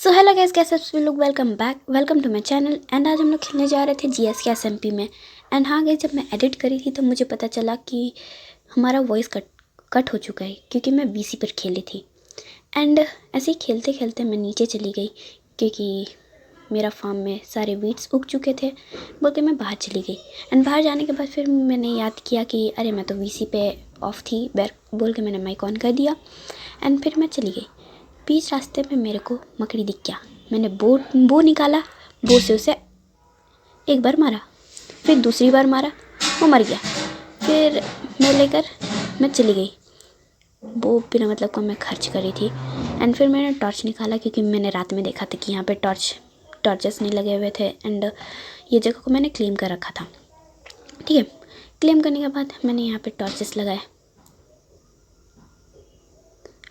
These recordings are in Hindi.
सो हेलो गाइस, कैसे आप सभी लोग। Welcome to my channel. And आज हम लोग खेलने जा रहे थे जीएस के एसएमपी में। एंड हाँ गाइस, जब मैं एडिट करी थी तो मुझे पता चला कि हमारा वॉइस कट हो चुका है क्योंकि मैं वीसी पर खेली थी। एंड ऐसे ही खेलते खेलते मैं नीचे चली गई क्योंकि मेरा फार्म में सारे वीड्स उग चुके थे बोल के मैं बाहर चली गई। एंड बाहर जाने के बाद फिर मैंने याद किया कि अरे मैं तो वीसी पे ऑफ थी बोल के मैंने माइक ऑन कर दिया। एंड फिर मैं चली गई। बीच रास्ते में मेरे को मकड़ी दिख गया। मैंने बो निकाला, बो से उसे एक बार मारा, फिर दूसरी बार मारा, वो मर गया। फिर मैं चली गई। वो बिना मतलब को मैं खर्च करी थी। एंड फिर मैंने टॉर्च निकाला क्योंकि मैंने रात में देखा था कि यहाँ पे टॉर्चेस नहीं लगे हुए थे। एंड ये जगह को मैंने क्लेम कर रखा था। ठीक है, क्लेम करने के बाद मैंने यहाँ पे टॉर्चेस लगाए।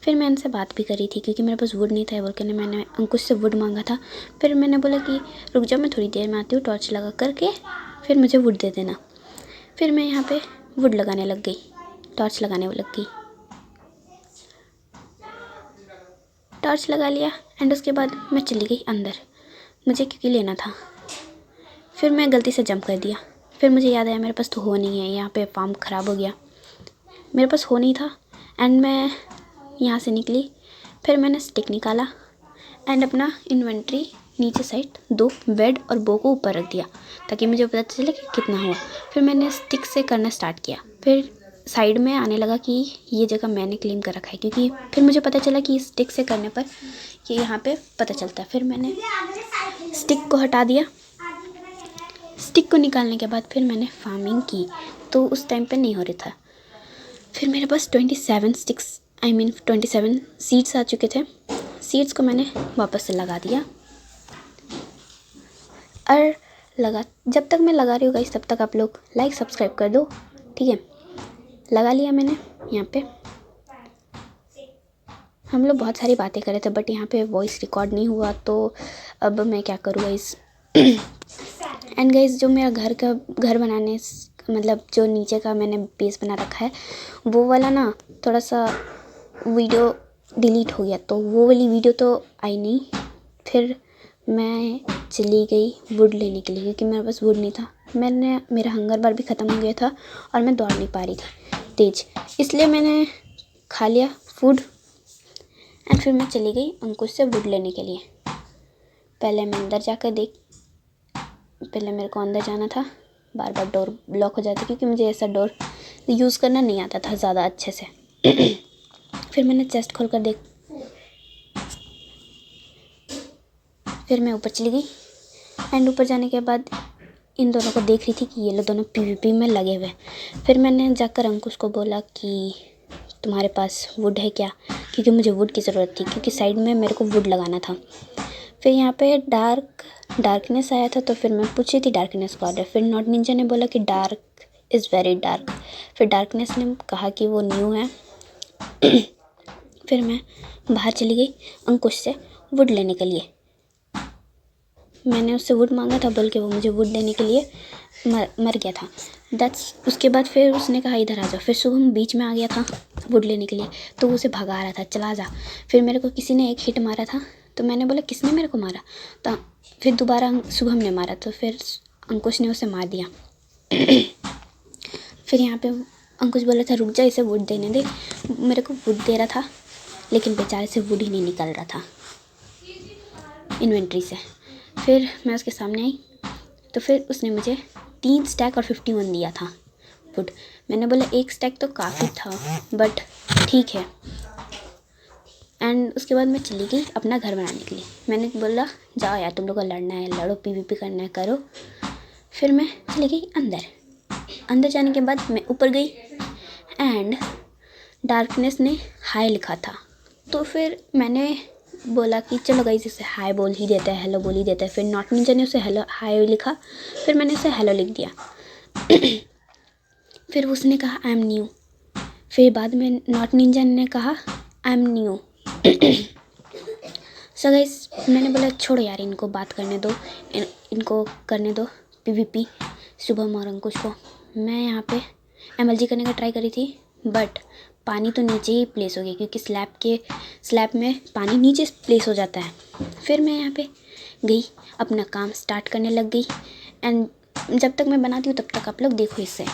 फिर मैं उनसे बात भी करी थी क्योंकि मेरे पास वुड नहीं था बोल के मैंने अंकुश से वुड मांगा था। फिर मैंने बोला कि रुक जाओ, मैं थोड़ी देर में आती हूँ, टॉर्च लगा करके फिर मुझे वुड दे देना। फिर मैं यहाँ पे वुड लगाने लग गई, टॉर्च लगाने लग गई, टॉर्च लगा लिया। एंड उसके बाद मैं चली गई अंदर, मुझे क्योंकि लेना था। फिर मैं गलती से जंप कर दिया। फिर मुझे याद आया मेरे पास तो हो नहीं है, यहाँ पे फार्म ख़राब हो गया, मेरे पास हो नहीं था। एंड मैं यहाँ से निकली। फिर मैंने स्टिक निकाला एंड अपना इन्वेंट्री नीचे साइड 2 बेड और बो को ऊपर रख दिया ताकि मुझे पता चले कि कितना हुआ। फिर मैंने स्टिक से करना स्टार्ट किया। फिर साइड में आने लगा कि ये जगह मैंने क्लेम कर रखा है क्योंकि फिर मुझे पता चला कि स्टिक से करने पर कि यहाँ पे पता चलता है। फिर मैंने स्टिक को हटा दिया। स्टिक को निकालने के बाद फिर मैंने फार्मिंग की तो उस टाइम पे नहीं हो रहा था। फिर मेरे पास 27 सीड्स आ चुके थे। सीड्स को मैंने वापस से लगा दिया और जब तक मैं लगा रही हूँ गाइस तब तक आप लोग लाइक सब्सक्राइब कर दो। ठीक है, लगा लिया मैंने। यहाँ पे हम लोग बहुत सारी बातें कर रहे थे बट यहाँ पे वॉइस रिकॉर्ड नहीं हुआ तो अब मैं क्या करूँ गाइस। एंड गाइस, जो मेरा घर बनाने मतलब जो नीचे का मैंने बेस बना रखा है वो वाला ना थोड़ा सा वीडियो डिलीट हो गया तो वो वाली वीडियो तो आई नहीं। फिर मैं चली गई वुड लेने के लिए क्योंकि मेरे पास वुड नहीं था। मेरा हंगर बार भी ख़त्म हो गया था और मैं दौड़ नहीं पा रही थी तेज, इसलिए मैंने खा लिया फूड। एंड फिर मैं चली गई अंकुश से वुड लेने के लिए। पहले मेरे को अंदर जाना था। बार बार डोर ब्लॉक हो जाता क्योंकि मुझे ऐसा डोर यूज़ करना नहीं आता था ज़्यादा अच्छे से। फिर मैंने चेस्ट खोल कर फिर मैं ऊपर चली गई। एंड ऊपर जाने के बाद इन दोनों को देख रही थी कि ये लोग दोनों पीवीपी में लगे हुए। फिर मैंने जाकर अंकुश को बोला कि तुम्हारे पास वुड है क्या, क्योंकि मुझे वुड की ज़रूरत थी क्योंकि साइड में मेरे को वुड लगाना था। फिर यहाँ पे डार्कनेस आया था तो फिर मैं पूछी थी डार्कनेस का ऑर्डर। फिर नॉट निंजा ने बोला कि डार्क इज़ वेरी डार्क। फिर डार्कनेस ने कहा कि वो न्यू है। फिर मैं बाहर चली गई अंकुश से वुड लेने के लिए। मैंने उससे वुड मांगा था बल्कि वो मुझे वुड देने के लिए मर गया था। उसके बाद फिर उसने कहा इधर आ जाओ। फिर शुभम बीच में आ गया था वुड लेने के लिए तो वो उसे भगा रहा था, चला जा। फिर मेरे को किसी ने एक हिट मारा था तो मैंने बोला किसने मेरे को मारा, तो फिर दोबारा शुभम ने मारा तो फिर अंकुश ने उसे मार दिया। फिर यहाँ पे अंकुश बोला था रुक जा, इसे वुड देने दे। मेरे को वुड दे रहा था लेकिन बेचारे से वुड ही नहीं निकल रहा था इन्वेंट्री से। फिर मैं उसके सामने आई तो फिर उसने मुझे 3 स्टैक और 51 दिया था वुड। मैंने बोला 1 स्टैक तो काफ़ी था बट ठीक है। एंड उसके बाद मैं चली गई अपना घर बनाने के लिए। मैंने बोला जाओ यार, तुम लोग को लड़ना है लड़ो, पीवीपी करना है करो। फिर मैं चली गई अंदर जाने के बाद मैं ऊपर गई एंड डार्कनेस ने हाय लिखा था तो फिर मैंने बोला कि चलो गाइस इसे हाय बोल ही देता है, हेलो बोल ही देता है। फिर नॉट निंजा ने उसे हेलो हाय लिखा, फिर मैंने उसे हेलो लिख दिया। फिर उसने कहा आई एम न्यू। फिर बाद में नॉट निंजा ने कहा I am new. So guys, मैंने बोला छोड़ो यार, इनको बात करने दो, इनको करने दो पीवीपी शुभम और अंकुश को। मैं यहाँ पे एमएलजी करने का ट्राई करी थी बट पानी तो नीचे ही प्लेस हो गया क्योंकि स्लैब में पानी नीचे प्लेस हो जाता है। फिर मैं यहाँ पे गई, अपना काम स्टार्ट करने लग गई। एंड जब तक मैं बनाती हूँ तब तक आप लोग देखो इससे।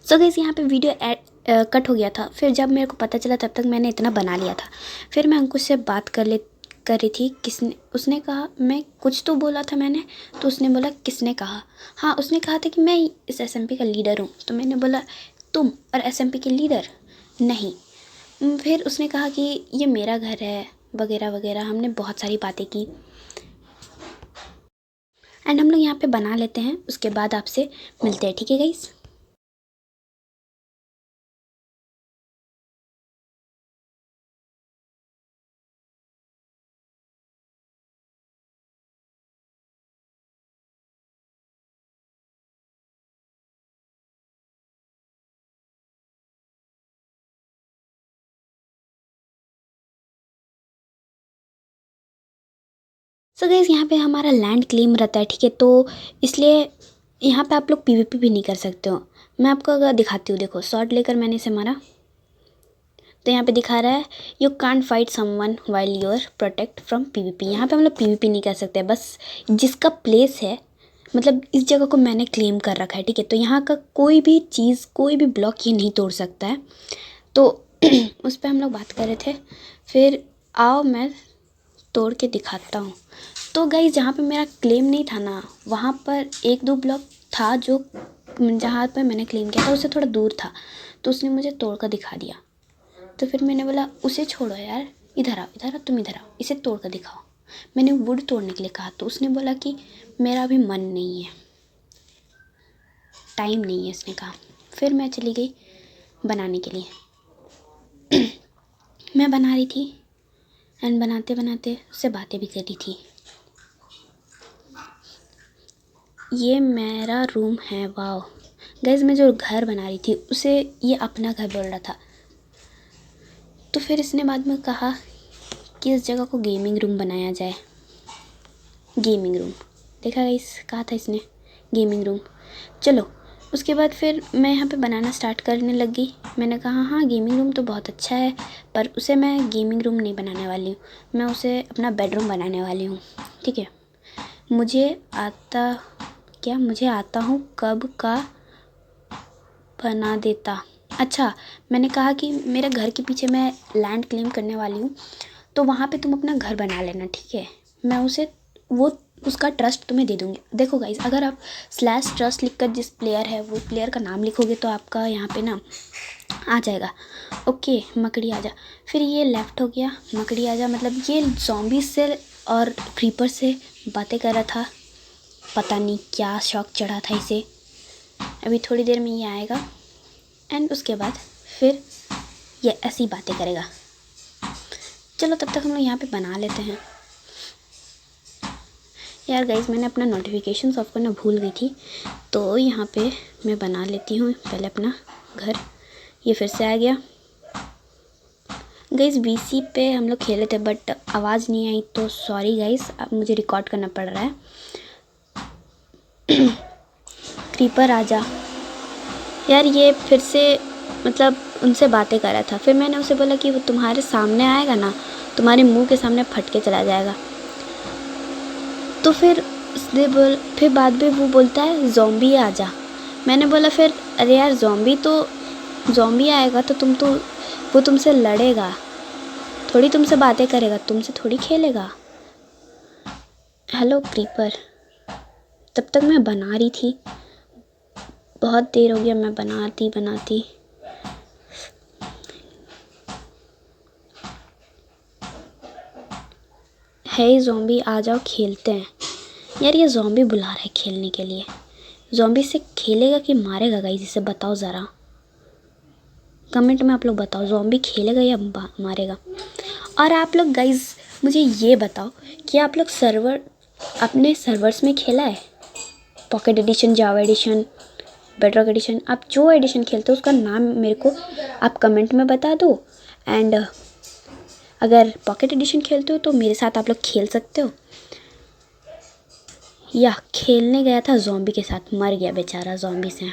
सो गाइस यहाँ पे वीडियो कट हो गया था। फिर जब मेरे को पता चला तब तक मैंने इतना बना लिया था। फिर मैं अंकुश से बात कर रही थी। उसने कहा, मैं कुछ तो बोला था मैंने, तो उसने बोला किसने कहा। हाँ, उसने कहा था कि मैं इस एसएमपी का लीडर हूँ। तो मैंने बोला तुम और एसएमपी के लीडर नहीं। फिर उसने कहा कि ये मेरा घर है वगैरह वगैरह। हमने बहुत सारी बातें की एंड हम लोग यहाँ पे बना लेते हैं, उसके बाद आपसे मिलते हैं, ठीक है गाइस। सो गाइस यहाँ पे हमारा लैंड क्लेम रहता है, ठीक है। तो इसलिए यहाँ पे आप लोग पीवीपी भी नहीं कर सकते हो। मैं आपको अगर दिखाती हूँ, देखो शॉट लेकर मैंने इसे मारा तो यहाँ पे दिखा रहा है you can't fight someone while you're protect from PVP. यहाँ पे हम लोग पीवीपी नहीं कर सकते, बस जिसका प्लेस है, मतलब इस जगह को मैंने क्लेम कर रखा है, ठीक है। तो यहाँ का कोई भी चीज़, कोई भी ब्लॉक ये नहीं तोड़ सकता है। तो उस पर हम लोग बात कर रहे थे। फिर आओ मैं तोड़ के दिखाता हूँ। तो गाइस जहाँ पे मेरा क्लेम नहीं था ना, वहाँ पर एक दो ब्लॉक था जो जहाँ पर मैंने क्लेम किया था उससे थोड़ा दूर था। तो उसने मुझे तोड़ कर दिखा दिया। तो फिर मैंने बोला उसे छोड़ो यार, इधर आओ, तुम इधर आओ, इसे तोड़ कर दिखाओ। मैंने वुड तोड़ने के लिए कहा तो उसने बोला कि मेरा अभी मन नहीं है, टाइम नहीं है, इसने कहा। फिर मैं चली गई बनाने के लिए। मैं बना रही थी एंड बनाते बनाते उससे बातें भी कर रही थी। ये मेरा रूम है, वाह। गाइस मैं जो घर बना रही थी उसे ये अपना घर बोल रहा था। तो फिर इसने बाद में कहा कि इस जगह को गेमिंग रूम बनाया जाए। गेमिंग रूम देखा गाइस, कहा था इसने गेमिंग रूम। चलो उसके बाद फिर मैं यहाँ पे बनाना स्टार्ट करने लग गई। मैंने कहा हाँ गेमिंग रूम तो बहुत अच्छा है, पर उसे मैं गेमिंग रूम नहीं बनाने वाली हूँ, मैं उसे अपना बेडरूम बनाने वाली हूँ, ठीक है। मुझे आता हूँ कब का बना देता। अच्छा, मैंने कहा कि मेरे घर के पीछे मैं लैंड क्लेम करने वाली हूँ, तो वहाँ पे तुम अपना घर बना लेना, ठीक है। मैं उसे उसका ट्रस्ट तुम्हें दे दूँगी। देखो गाइस, अगर आप /ट्रस्ट लिखकर जिस प्लेयर है वो प्लेयर का नाम लिखोगे तो आपका यहाँ पे ना आ जाएगा। ओके मकड़ी आजा। फिर ये लेफ़्ट हो गया, मकड़ी आजा, मतलब ये ज़ॉम्बी से और क्रीपर से बातें कर रहा था। पता नहीं क्या शौक चढ़ा था इसे। अभी थोड़ी देर में ये आएगा एंड उसके बाद फिर ये ऐसी बातें करेगा। चलो तब तक हम लोग यहाँ पे बना लेते हैं। यार गाइस मैंने अपना नोटिफिकेशन ऑफ करना भूल गई थी, तो यहाँ पे मैं बना लेती हूँ पहले अपना घर। ये फिर से आ गया। गाइस बीसी पे हम लोग खेले थे बट आवाज़ नहीं आई, तो सॉरी गाइस, अब मुझे रिकॉर्ड करना पड़ रहा है। क्रीपर आजा। यार ये फिर से मतलब उनसे बातें कर रहा था। फिर मैंने उसे बोला कि वो तुम्हारे सामने आएगा ना, तुम्हारे मुंह के सामने फट के चला जाएगा। तो फिर फिर बाद में वो बोलता है ज़ॉम्बी आजा। मैंने बोला फिर अरे यार ज़ॉम्बी आएगा तो वो तुमसे लड़ेगा, थोड़ी तुमसे बातें करेगा, तुमसे थोड़ी खेलेगा। Hello creeper. तब तक मैं बना रही थी बहुत देर हो गया मैं बनाती बनाती। हे ज़ॉम्बी आ जाओ खेलते हैं। यार ये ज़ॉम्बी बुला रहा है खेलने के लिए। ज़ॉम्बी से खेलेगा कि मारेगा गाइस, इसे बताओ ज़रा कमेंट में। आप लोग बताओ ज़ॉम्बी खेलेगा या मारेगा। और आप लोग गाइस मुझे ये बताओ कि आप लोग अपने सर्वर्स में खेला है? Pocket edition, Java edition, bedrock edition, आप जो एडिशन खेलते हो उसका नाम मेरे को आप कमेंट में बता दो। एंड अगर पॉकेट एडिशन खेलते हो तो मेरे साथ आप लोग खेल सकते हो। या खेलने गया था ज़ॉम्बी के साथ, मर गया बेचारा ज़ॉम्बी से।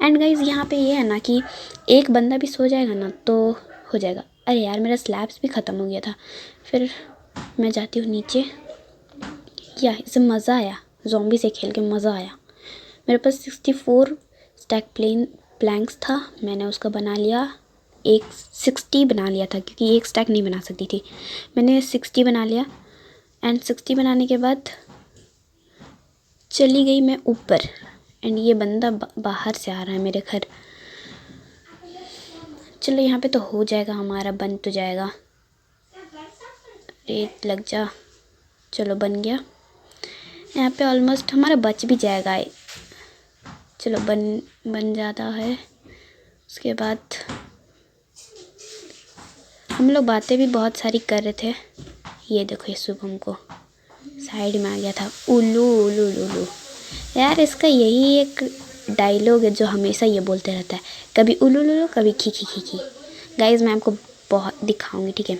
एंड गाइज यहाँ पे ये है ना कि एक बंदा भी सो जाएगा ना तो हो जाएगा। अरे यार मेरा स्लैब्स भी ख़त्म हो गया था। फिर मैं जाती हूँ नीचे। या इससे मज़ा आया, ज़ॉम्बी से खेल के मज़ा आया। मेरे पास 64 स्टैक प्लैंक्स था, मैंने उसका बना लिया। एक 60 बना लिया था क्योंकि एक स्टैक नहीं बना सकती थी। मैंने 60 बना लिया। एंड 60 बनाने के बाद चली गई मैं ऊपर। एंड ये बंदा बाहर से आ रहा है मेरे घर। चलो यहाँ पे तो हो जाएगा हमारा, बन तो जाएगा। रेत लग जा। चलो बन गया। यहाँ पे ऑलमोस्ट हमारा बच भी जाएगा। चलो बन जाता है। उसके बाद हम लोग बातें भी बहुत सारी कर रहे थे। ये देखो ये शुभम को साइड में आ गया था। उल्लू उल्लू उल्लू। यार इसका यही एक डायलॉग है जो हमेशा ये बोलते रहता है, कभी उल्लू उल्लू कभी खी खी। गाइज मैं आपको बहुत दिखाऊंगी, ठीक है?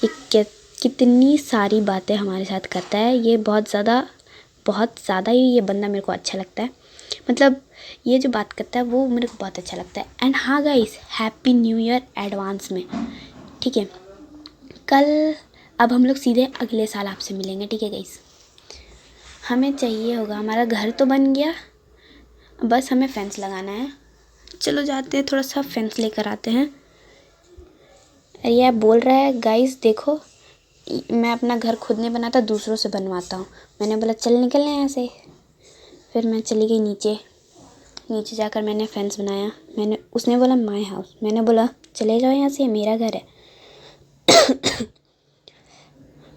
ये कितनी सारी बातें हमारे साथ करता है। ये बहुत ज़्यादा ही ये बंदा मेरे को अच्छा लगता है। मतलब ये जो बात करता है वो मेरे को बहुत अच्छा लगता है। एंड हाँ guys, happy new year advance में, ठीक है? अब हम लोग सीधे अगले साल आपसे मिलेंगे, ठीक है गाइस? हमें चाहिए होगा, हमारा घर तो बन गया, बस हमें फेंस लगाना है। चलो जाते हैं, थोड़ा सा फेंस लेकर आते हैं। अरे यार बोल रहा है गाइस देखो, मैं अपना घर खुद नहीं बनाता, दूसरों से बनवाता हूँ। मैंने बोला चल निकलने यहाँ से। फिर मैं चली गई नीचे जाकर मैंने फेंस बनाया। उसने बोला माय हाउस, मैंने बोला चले जाओ यहाँ से, ये मेरा घर है।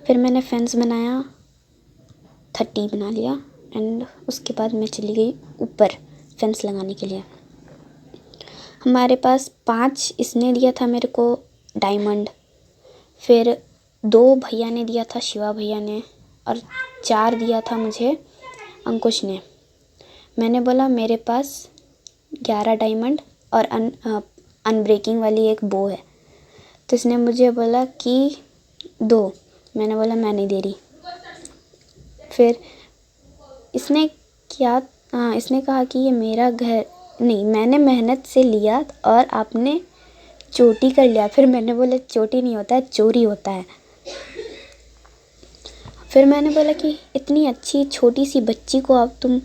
फिर मैंने फेंस बनाया, 30 बना लिया। एंड उसके बाद मैं चली गई ऊपर फेंस लगाने के लिए। हमारे पास 5 इसने दिया था मेरे को डायमंड, फिर 2 भैया ने दिया था, शिवा भैया ने, और 4 दिया था मुझे अंकुश ने। मैंने बोला मेरे पास 11 डायमंड और अनब्रेकिंग वाली एक बो है। तो इसने मुझे बोला कि 2। मैंने बोला मैं नहीं दे रही। फिर इसने कहा कि ये मेरा घर नहीं, मैंने मेहनत से लिया और आपने चोटी कर लिया। फिर मैंने बोला चोटी नहीं होता है, चोरी होता है। फिर मैंने बोला कि इतनी अच्छी छोटी सी बच्ची को अब तुम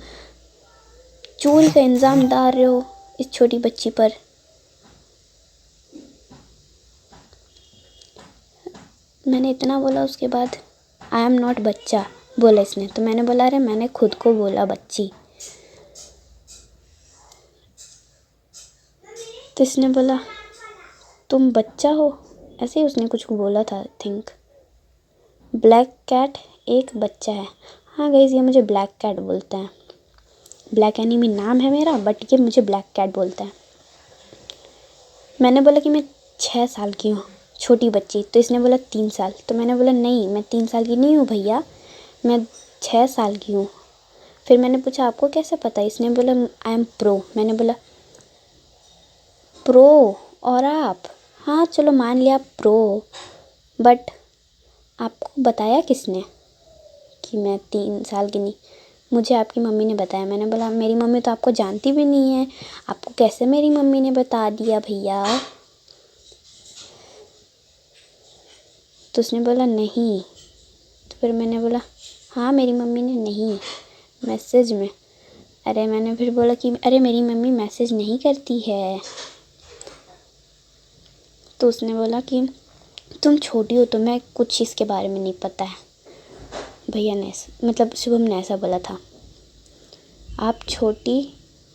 चोरी का इल्ज़ाम डाल रहे हो इस छोटी बच्ची पर। मैंने इतना बोला, उसके बाद आई एम नॉट बच्चा बोला इसने। तो मैंने बोला अरे मैंने खुद को बोला बच्ची। तो इसने बोला तुम बच्चा हो, ऐसे ही उसने कुछ बोला था। थिंक ब्लैक कैट एक बच्चा है। हाँ गाइस, ये मुझे ब्लैक कैट बोलता है। ब्लैक एनिमी नाम है मेरा, बट ये मुझे ब्लैक कैट बोलता है। मैंने बोला कि मैं 6 साल की हूँ, छोटी बच्ची। तो इसने बोला 3 साल। तो मैंने बोला नहीं, मैं 3 साल की नहीं हूँ भैया, मैं 6 साल की हूँ। फिर मैंने पूछा आपको कैसे पता? इसने बोला आई एम प्रो। मैंने बोला प्रो और आप? हाँ चलो मान लिया प्रो, बट आपको बताया किसने कि मैं 3 साल की नहीं? मुझे आपकी मम्मी ने बताया। मैंने बोला मेरी मम्मी तो आपको जानती भी नहीं है, आपको कैसे मेरी मम्मी ने बता दिया भैया? तो उसने बोला नहीं। तो फिर मैंने बोला हाँ मेरी मम्मी ने नहीं, मैसेज में। अरे मैंने फिर बोला कि अरे मेरी मम्मी मैसेज नहीं करती है। तो उसने बोला कि तुम छोटी हो, तुम्हें कुछ इसके बारे में नहीं पता है। भैया ने मतलब शुभम ने ऐसा बोला था, आप छोटी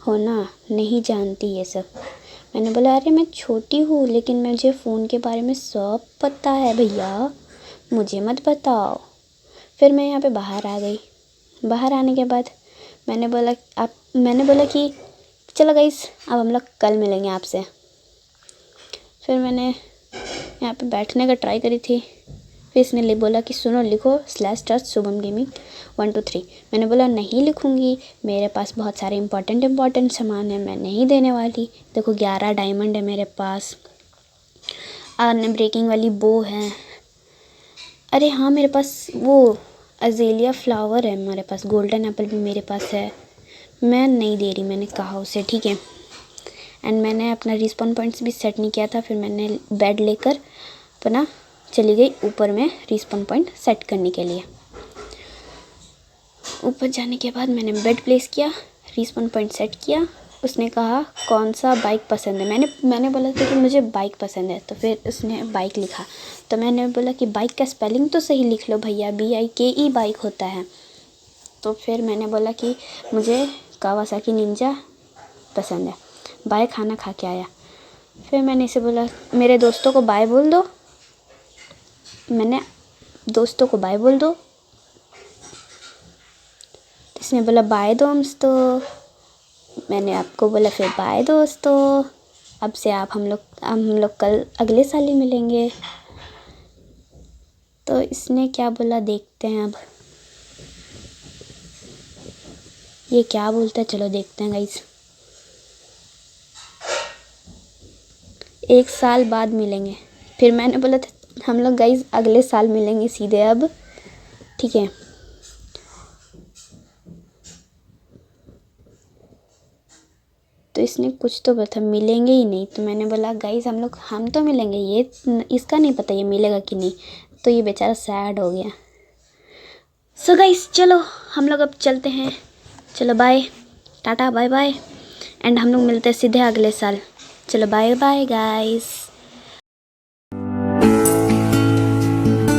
हो ना, नहीं जानती ये सब। मैंने बोला अरे मैं छोटी हूँ लेकिन मुझे फ़ोन के बारे में सब पता है भैया, मुझे मत बताओ। फिर मैं यहाँ पे बाहर आ गई। बाहर आने के बाद मैंने बोला कि चलो गाइस अब हम लोग कल मिलेंगे आपसे। फिर मैंने यहाँ पे बैठने का ट्राई करी थी। फिर इसने बोला कि सुनो लिखो /trust शुभम गेमिंग 1 2 3। मैंने बोला नहीं लिखूँगी, मेरे पास बहुत सारे इम्पोर्टेंट सामान है, मैं नहीं देने वाली। देखो 11 डायमंड है मेरे पास, ब्रेकिंग वाली बो है। अरे हाँ मेरे पास वो अज़ेलिया फ्लावर है, मेरे पास गोल्डन एप्पल भी मेरे पास है। मैं नहीं दे रही, मैंने कहा उसे, ठीक है। एंड मैंने अपना रिस्पॉन पॉइंट्स भी सेट नहीं किया था। फिर मैंने बेड लेकर अपना चली गई ऊपर में रिस्पॉन पॉइंट सेट करने के लिए। ऊपर जाने के बाद मैंने बेड प्लेस किया, रिस्पॉन पॉइंट सेट किया। उसने कहा कौन सा बाइक पसंद है, मैंने बोला था कि मुझे बाइक पसंद है। तो फिर उसने बाइक लिखा। तो मैंने बोला कि बाइक का स्पेलिंग तो सही लिख लो भैया, BIKE बाइक होता है। तो फिर मैंने बोला कि मुझे कावासाकी निंजा पसंद है। बाय खाना खा के आया। फिर मैंने इसे बोला मेरे दोस्तों को बाय बोल दो, मैंने दोस्तों को बाय बोल दो। इसने बोला बाय दोस्तों। मैंने आपको बोला फिर बाय दोस्तों, अब से हम लोग कल अगले साल ही मिलेंगे। तो इसने क्या बोला देखते हैं अब, ये क्या बोलता है, चलो देखते हैं गाइस। 1 साल बाद मिलेंगे। फिर मैंने बोला था हम लोग गाइस अगले साल मिलेंगे सीधे अब, ठीक है। तो इसने कुछ तो बोला मिलेंगे ही नहीं। तो मैंने बोला गाइस हम तो मिलेंगे, ये इसका नहीं पता ये मिलेगा कि नहीं। तो ये बेचारा सैड हो गया। सो गाइस चलो हम लोग अब चलते हैं, चलो bye, tata bye bye. And हम लोग मिलते हैं सीधे अगले साल। चलो बाय बाय गाइस।